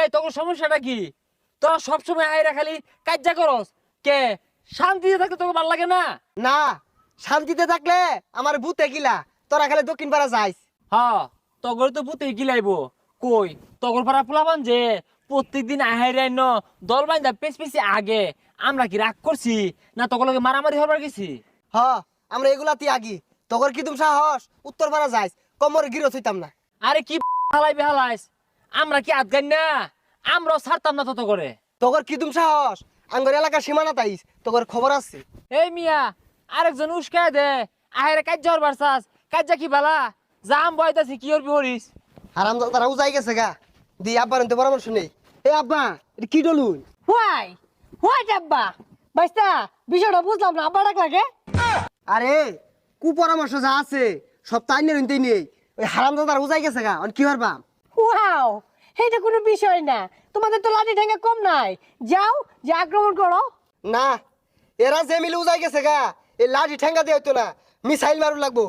এই তোর সমস্যাটা কি? তোরা সবসময় আইরা খালি কাজ্জা করস কে? শান্তিতে থাকতে তোকে ভালো লাগে না? না, শান্তিতে থাকলে আমার ভূতে গিলা তোরা খালি দক্ষিণ পাড়া যাইস। হ্যাঁ, তগর তো পুতে গিলাইবো কই? তগর পাড়া পোলাবান যে প্রত্যেকদিন আহাইরা ন দল বাইন্দা পেছ পেছি আগে, আমরা কি রাগ করছি না তগর লগে মারামারি হবার গেছি? হ, আমরা এগুলাতে আগি। তোর কি তুমি সাহস উত্তর পাড়া যাইস, কমরে গিরত হইতাম না। আরে কি হালাই বেহালাইস, আমরা কি আদগান না? আমরাও ছাড়তাম না তত করে। তোর কি তুমি সাহস আঙ্গর এলাকার সীমানা তাইস, তোর খবর আছে? এই মিয়া, আরেকজন উস্কায় দে আহারে কাজ্জা হরবার চাস, কাজ্জা কি বালা? জাম বয়তাছি কি করবি হরিস? হারাম তারা উজাই গেছে গা, দি আব্বার তো পরামর্শ নেই। এ আব্বা, এটা কি ডলুন? হোয়াই হোয়াই আব্বা বাইস্তা বিষয়টা বুঝলাম না, আব্বা ডাক লাগে। আরে কু পরামর্শ যা আছে সব তাই নিতেই নেই। ওই হারাম তারা উজাই গেছে গা, কি পারবা? ওয়াও, এটা কোনো বিষয় না, তোমাদের তো লাঠি ঠেঙ্গা কম নাই, যাও যে আক্রমণ করো। না, এরা যে মিলে উজাই গেছে গা, এই লাঠি ঠেঙ্গা দিয়ে হইতো না, মিসাইল মারু লাগবো।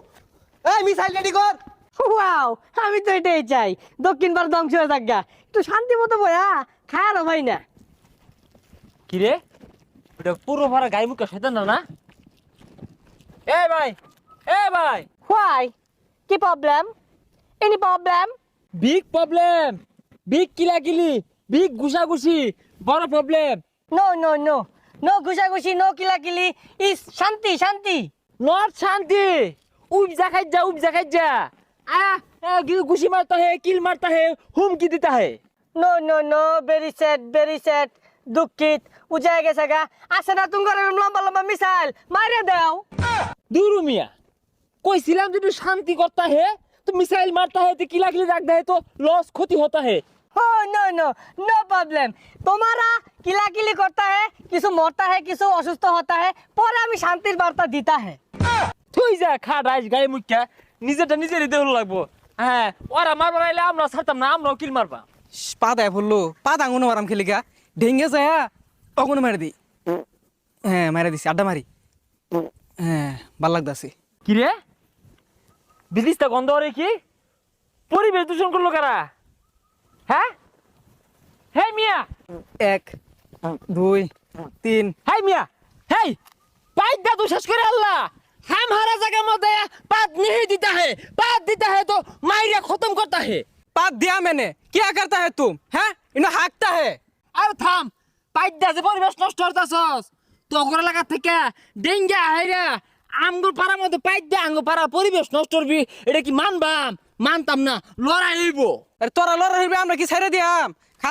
এই মিসাইল রেডি কর। ওয়াও, আমি তো এটাই চাই, দক্ষিণ ভারত ধ্বংস হয়ে থাকা, একটু শান্তি মতো বয়া খায়ারও ভাই না। কি রে, ওটা পুরো ভরা গায়ে মুখে শয়তান না? এ ভাই, এ ভাই, হোয়াই, কি problem? Any problem? Big problem, big কিলাকিলি, বিগ ঘুষাঘুষি, বড় problem. No no no, no ঘুষাঘুষি, নো কিলাকিলি, ইস শান্তি শান্তি। নট শান্তি, उपजा खाइजा उपजा खाइजा घुसी मारता है, किल मारता है, हुमकी देता है। No no no, very sad, दुखित, उजाय गए सगा, आसे ना तुम करे लंबा लंबा मिसाइल मारे दाओ। दूर मिया, कोई सिलाम जो शांति करता है तो मिसाइल मारता है तो किला किली रखता है तो लॉस क्षति होता है। हो नो नो नो प्रॉब्लम, तुम्हारा किला किली करता है, किसु मरता है, किसु असुस्थ होता है, पर हमें शांतिर वार्ता देता है। তুই যা খা রাইস গায়ে মুখা, নিজেরটা নিজেরই দেহ লাগবো। হ্যাঁ, ওরা মারবার আইলে আমরা ছাড়তাম না, আমরাও কিল মারবা। পা দেয় বললো, পা দাঙ্গনো মারাম খেলিকা ঢেঙ্গে যায় অগুনো মারি দি। হ্যাঁ মারি দিছি, আড্ডা মারি। হ্যাঁ ভাল লাগতাছে। কি রে, বিদিশটা গন্ধ রে কি? পরিবেশ দূষণ করলো কারা? হ্যাঁ, হে মিয়া, 1 2 3 হাই মিয়া, হেই पाइप दा तो शेष करे अल्लाह। हमारा जगह मध्य पात नहीं देता है, पात देता है तो मायरिया खत्म करता है। पात दिया मैंने, क्या करता है तुम? हैं इन्हें हाँकता है। अरे थाम, पाइप दा से परिवेश नष्ट होता सस तो ओकरा लगा থেকে ডেঙ্গা আইরা আমগো পাড়ার মধ্যে পাইপ দে আমগো পাড়ার পরিবেশ নষ্ট করবি, এটা কি মানবাম? মানতাম না, লড়াই হইব। আরে তোরা লড়াই হইবে, আমরা কি ছেড়ে দিয়াম?